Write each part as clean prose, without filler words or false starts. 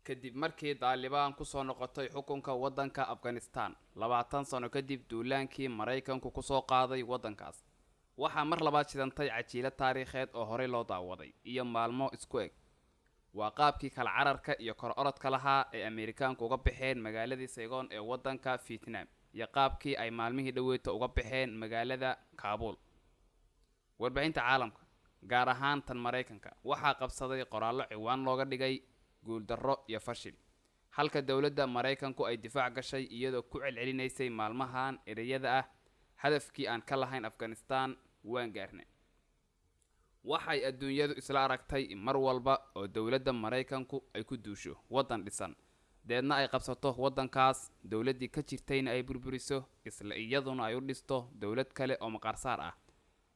kadib markii Taliban ku soo noqotay xukunka wadanka Afghanistan 20 sano kadib duulaankii Mareykanku ku soo qaaday wadankaas. Waxaa mar labaad shidantay cajiilad taariikheed oo horey loo daawaday iyo maalmo isku eg. Waa qaabkii kala cararka iyo kor orodka lahaa ee Ameerikaanku uga baxeen magaaladii Saigon ee wadanka Vietnam iyo qaabkii ay maalmihii dhaweeyta uga baxeen magaalada Kabul. Warbaahinta caalamka gaar ahaan tan Mareykanka waxaa qabsaday qoraallo ciwaan looga dhigay guuldarro iyo fashil, halka dawladda Mareykanku ay difaac gashay iyadoo ku celcelinaysay maalmahan ereyada ah hadafkii aan ka lahayn Afghanistan waan gaarnay. Waxay adduunyadu isla aragtay mar walba oo dawladda Mareykanku ay ku duusho wadan dhisan deedna ay qabsato wadankaas dawladdii ka jirtayna ay burburiso isla iyaduna ay u dhisto dawlad kale oo maqarsaar ah,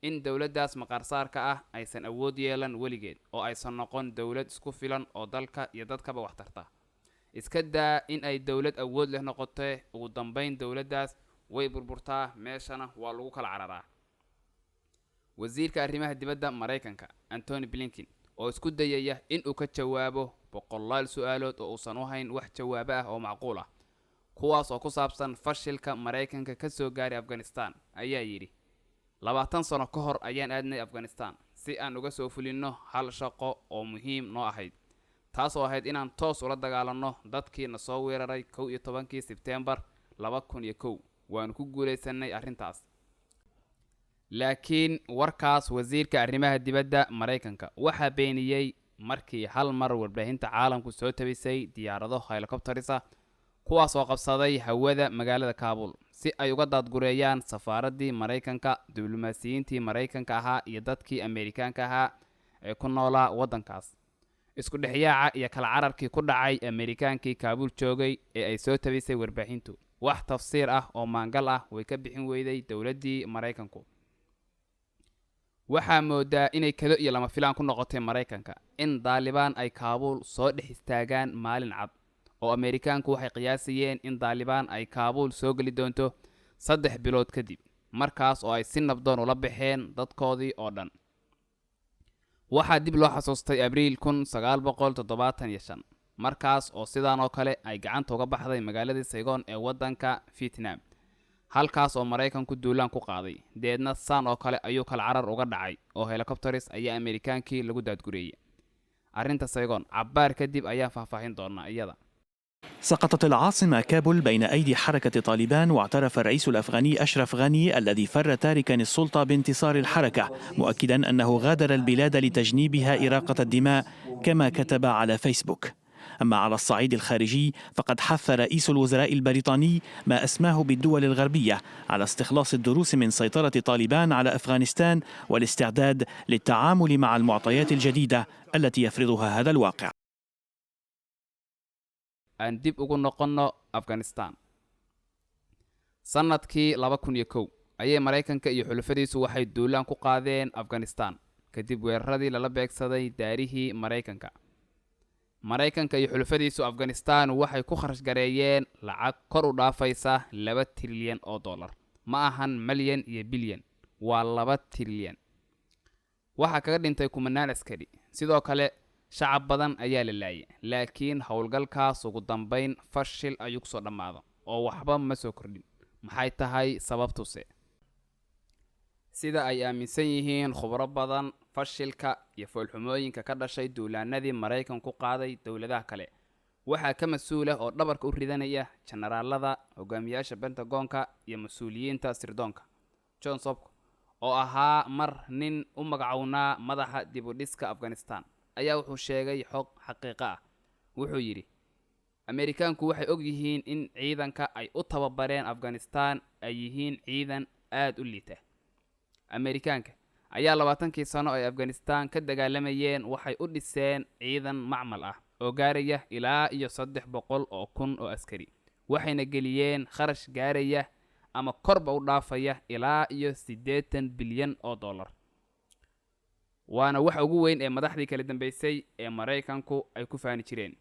in dawladdaas maqarsaarka ah aysan awood yeelan weligeed oo aysan noqon dawlad isku filan oo dalka iyo dadkaba wax tarta. Iska daa in ay dawlad awood leh noqotay ugu dambeyn dawladdaas way burburtaa meeshana waa lagu kala cararaa. Wasiirka arrimaha dibadda Mareykanka Antony Blinken oo isku dayaya in uu ka jawaabo boqolaal su'aalood oo uusan u hayn wax jawaab ah oo macquul ah kuwaas oo ku saabsan fashilka Mareykanka ka soo gaaray Afghanistan ayaa yiri 20 sano ka hor ayaan aadnay Afghanistan si aan uga soo fulino hal shaqo oo muhiim noo ahayd, taas oo ahayd inaan toos ula dagaalanno dadkii na soo weeraray 11 Sebtembar 2001. waan ku guuleysanay arrintaas. Laakiin warkaas wasiirka arrimaha dibadda Mareykanka waxa beeniyay markii hal mar warbaahinta caalamku soo tabisay diyaarado helicopters ah kuwaas oo qabsaday hawada magaalada Kabul si ay uga daadgureeyaan safaaradii Mareykanka, diblomaasiyiintii Mareykanka ahaa iyo dadkii Ameerikaanka ahaa ee ku noolaa wadankaas. Isku dhexyaaca iyo kala cararkii ku dhacay Ameerikaankii Kabul joogay ee ay soo tabisay warbaahintu wax tafsiir ah oo maangal ah way ka bixin weyday dawladdii Mareykanku. Waxaa moodaa inay kado iyo lama filaan ku noqotay Mareykanka in Taliban ay Kabul soo dhex istaagaan maalin cad oo Ameerikaanku waxay qiyaasayeen in Taliban ay Kabul soo gali doonto 3 bilood kadib markaas oo ay si nabdoon ula baxeen dadkoodii oo dhan. Waxaa dib loo xasuustay Abriil 1975 markaas oo sidaan oo kale ay gacanta uga baxday magaalada Saigon ee wadanka Vietnam, halkaas oo Mareykanku duulaan ku qaaday deedna saan oo kale ayuu kala carar uga dhacay oo helicopters ayaa Ameerikaankii lagu daadgureeyay. arrinta Saigon cabbaar kadib ayaa faahfaahin doona iyada. سقطت العاصمة كابول بين أيدي حركة طالبان، واعترف الرئيس الأفغاني أشرف غني الذي فر تاركا السلطة بانتصار الحركة، مؤكدا أنه غادر البلاد لتجنيبها إراقة الدماء كما كتب على فيسبوك. أما على الصعيد الخارجي فقد حث رئيس الوزراء البريطاني ما أسماه بالدول الغربية على استخلاص الدروس من سيطرة طالبان على أفغانستان والاستعداد للتعامل مع المعطيات الجديدة التي يفرضها هذا الواقع. aan dib ugu noqonno Afghanistan. Sanadkii 2001 ayay Mareykanka iyo xulafadiisu waxay duulaan ku qaadeen Afghanistan kadib weeraradii lala beegsaday daarihii Mareykanka. Mareykanka iyo xulafadiisu Afghanistan waxay ku kharash gareeyeen lacag kor u dhaafaysa $2 trilyan oo dollar. Ma ahan milyan iyo bilyan, waa $2 trilyan. Waxa kaga dhintay kumanaan askari. Sidoo kale shacab badan ayaa la laayay, laakiin howlgalkaas ugu dambeyn fashil ayuu ku soo dhamaado oo waxba ma soo kordhin. Maxay tahay sababtuse? Sida ay aaminsan yihiin khubaro badan, fashilka iyo foolxumooyinka ka dhashay duulaanadii Mareykanku qaaday dawladaha kale waxaa ka mas'uul ah oo dhabarka u ridanaya generaalada, hogaamiyaasha Pentagonka iyo mas'uuliyiinta sirdoonka. John Sopko oo ahaa mar nin u magacawnaa madaxa dib u dhiska Afghanistan ayaa wuxuu sheegay xog xaqiiqo ah. Wuxuu yiri Ameerikaanku waxay og yihiin in ciidanka ay u tababareen Afghanistan ay yihiin ciidan aad u liita. Ameerikaanka ayaa 20 sano ay Afghanistan ka dagaalamayeen waxay u dhiseen ciidan macmal ah oo gaaraya ilaa iyo 300,000 oo askari, waxayna geliyeen kharash gaaraya ama korba u dhaafaya ilaa iyo 80 bilyan oo dollar. waana waxa ugu weyn ee madaxdii kala dambeysay ee Mareykanku ay ku faani jireen.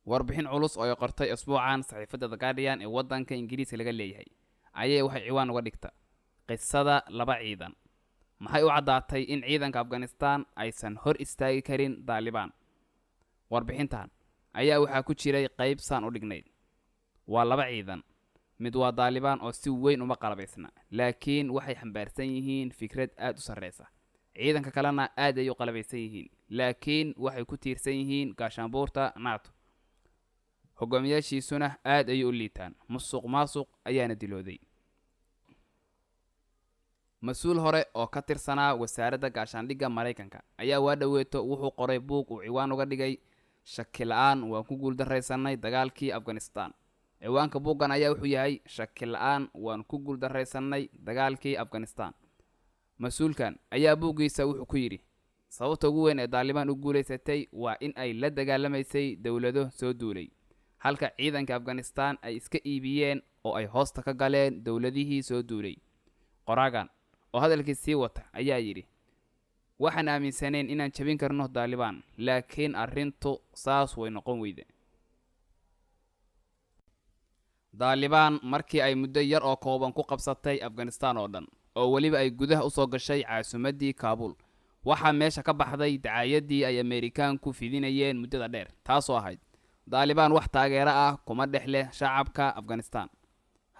Warbixin culus oo ay qortay asbuucan saxiifada The Guardian ee wadanka Ingiriiska laga leeyahay ayay waxay ciwaan uga dhigtay qisada laba ciidan. Maxay u cadaatay in ciidanka Afghanistan aysan hor istaagi karin Taliban? Warbixintan ayaa waxaa ku jiray qayb saan u dhignayd. waa laba ciidan. mid waa Taliban oo si weyn uma qalabaysna, laakiin waxay xambaarsan yihiin fikrad aad u sareysa. ciidanka kalena aad ay u qalabaysan yihiin, laakiin waxay ku tiirsan yihiin gaashaanbuurta NATO. hogaamiyaashiisuna aad ay u liitaan, musuq ayaana dilooday. mas-uul hore oo ka tirsanaa wasaaradda gaashaandhigga Mareykanka ayaa waa dhaweeto wuxuu qoray buug uu ciwaan uga dhigay shaki la'aan waan ku guuldarraysanay dagaalkii Afghanistan. ciwaanka buuggan ayaa wuxuu yahay shaki la'aan waan ku guuldarraysanay dagaalkii Afghanistan. mas-uulkan ayaa buuggiisa wuxuu ku yidhi sababta ugu weyn ee Taliban u guulaysatay waa in ay la dagaalamaysay dowlado soo duulay, halka ciidanka Afghanistan ay iska iibiyeen oo ay hoosta ka galeen dowladihii soo duulay. qoraagan oo hadalkii sii wata ayaa yidhi waxaan aaminsaneen inaan jabin karno Taliban, laakiin arrintu saas way noqon weyde. Taliban markii ay muddo yar oo kooban ku qabsatay Afghanistan oo dhan, oo weliba ay gudaha u soo gashay caasimadii Kabul, waxaa meesha ka baxday dacaayadii ay Ameerikaanku fidinayeen muddada dheer, taasoo ahayd Taliban wax taageero ah kuma dhex leh shacabka Afghanistan.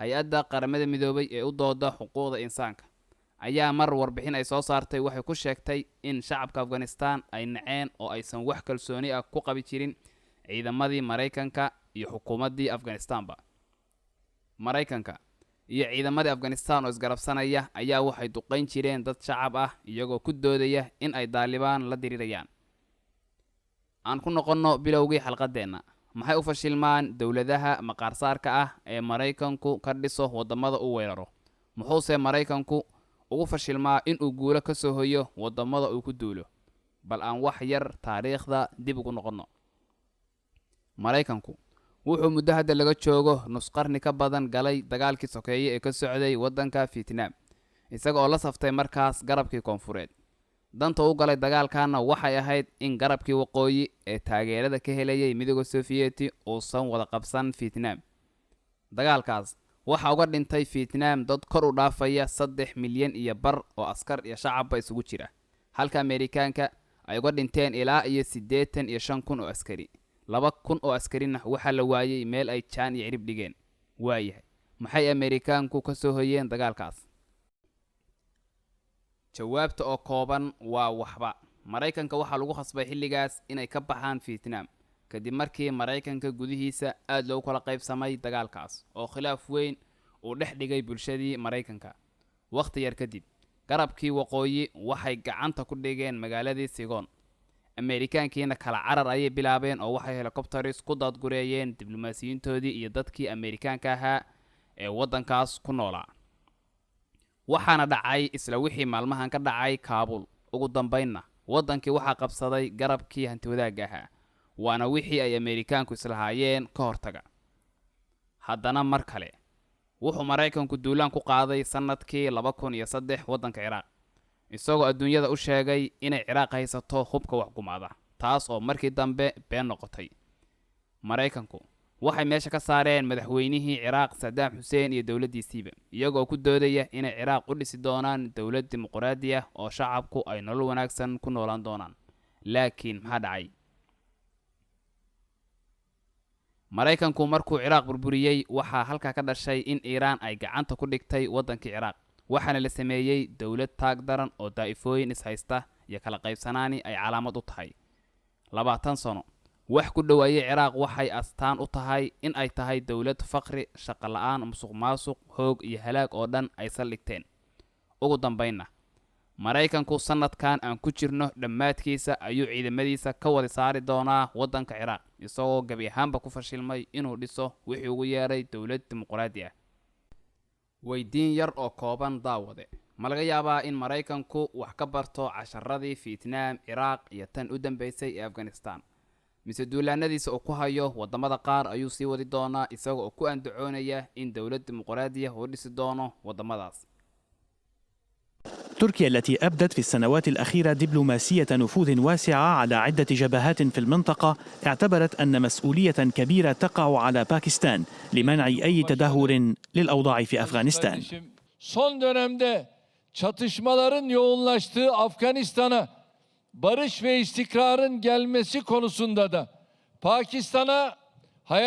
hay-adda qaramada midoobay ee u dooda xuquuqda insaanka ayaa mar warbixin ay soo saartay waxay ku sheegtay in shacabka Afghanistan ay naceen oo aysan wax kalsooni ah ku qabi jirin ciidamadii Mareykanka iyo xukuumaddii Afghanistanba. Mareykanka iyo ciidamadii Afghanistan oo isgarabsanaya ayaa waxay duqeyn jireen dad shacab ah iyagoo ku doodaya in ay Taliban la dirirayaan. aan ku noqonno bilowgii xalqadeena. maxay u fashilmaan dowladaha maqaarsaarka ah ee Mareykanku ka dhiso wadamada u weeraro? muxuuse Mareykanku ugu fashilmaa in uu guulo ka soo hoyo wadamada uu ku duulo? bal aan wax yar taariikhda dib ugu noqonno. Mareykanku wuxuu muddo hadda laga joogo nus qarni ka badan galay dagaalkii sokeeye ee ka socday waddanka Vietnam, isaga oo la saftay markaas garabkii koonfureed. danta u galay dagaalkaana waxay ahayd in garabkii waqooyi ee taageerada ka helayay midowga Sofiyeeti uusan wada qabsan Vietnam. dagaalkaas waxa uga dhintay Vietnam dad kor u dhaafaya 3 milyan iyo bar oo askar iyo shacabba isugu jira, halka Ameerikaanka ay uga dhinteen ilaa iyo 85,000 oo askari. 2,000 oo askarina waxa la waayay meel ay jaan iyo cirib dhigeen. waayahay maxay Ameerikaanku ka soo hoyeen dagaalkaas? jawaabta oo kooban waa waxba. Mareykanka waxaa lagu khasbay xilligaas inay ka baxaan Vietnam kadib markii Mareykanka gudihiisa aad loogu kala qaybsamay dagaalkaas oo khilaaf weyn uu dhex dhigay bulshadii Mareykanka. waqti yar kadib garabkii waqooyi waxay gacanta ku dhigeen magaaladii Saigon. Ameerikaankiina kala carar ayay bilaabeen oo waxay helicopters ku daadgureeyeen diblomaasiyiintoodii iyo dadkii Ameerikaanka ahaa ee waddankaas ku noolaa. waxaana dhacay isla wixii maalmahan ka dhacay Kabul. ugu dambeynna waddankii waxaa qabsaday garabkii hantiwadaagga ahaa, waana wixii ay Ameerikaanku islahaayeen ka hortaga. haddana mar kale wuxuu Mareykanku duulaan ku qaaday sanadkii 2003 waddanka Ciraaq, isagoo adduunyada u sheegay inay Ciraaq haysato hubka wax gumaada, taas oo markii dambe been noqotay. Mareykanku waxay meesha ka saareen madaxweynihii Ciraaq Saddam Hussein iyo dowladdiisiiba, iyagoo ku doodaya inay Ciraaq u dhisi doonaan dowlad dimuqraadi ah oo shacabku ay nolol wanaagsan ku noolaan doonaan. laakiin maxaa dhacay? Mareykanku markuu Ciraaq burburiyay waxaa halka ka dhashay in Iiraan ay gacanta ku dhigtay waddankii Ciraaq, waxaana la sameeyay dowlad taag daran oo daa'ifooyin is haysta iyo kala qaybsanaani ay calaamad u tahay. 20 sano wax ku dhawaayay Ciraaq waxay astaan u tahay in ay tahay dowlad faqri, shaqo la'aan, musuqmaasuq, hoog iyo halaag oo dhan ay saldhigteen. ugu dambeynna Mareykanku sanadkan aan ku jirno dhammaadkiisa ayuu ciidamadiisa ka wada saari doonaa waddanka Ciraaq, isagoo gabi ahaanba ku fashilmay inuu dhiso wixii ugu yeeray dowlad dimuqraadi ah. weydiin yar oo kooban daawade. ma laga yaabaa in Mareykanku wax ka barto casharadii Vietnam, Ciraaq iyo tan u dambeysay ee Afghanistan? mise duulaanadiisa oo ku hayo wadamada qaar ayuu sii wadi doonaa isagoo ku andacoonaya in dowlad dimuqraadi ah uu dhisi doono wadamadaas? تركيا التي أبدت في السنوات الأخيرة دبلوماسية نفوذ واسعة على عدة جبهات في المنطقة اعتبرت أن مسؤولية كبيرة تقع على باكستان لمنع أي تدهور للأوضاع في أفغانستان. Son dönemde çatışmaların yoğunlaştığı Afganistan'a barış ve istikrarın gelmesi konusunda da Pakistan'a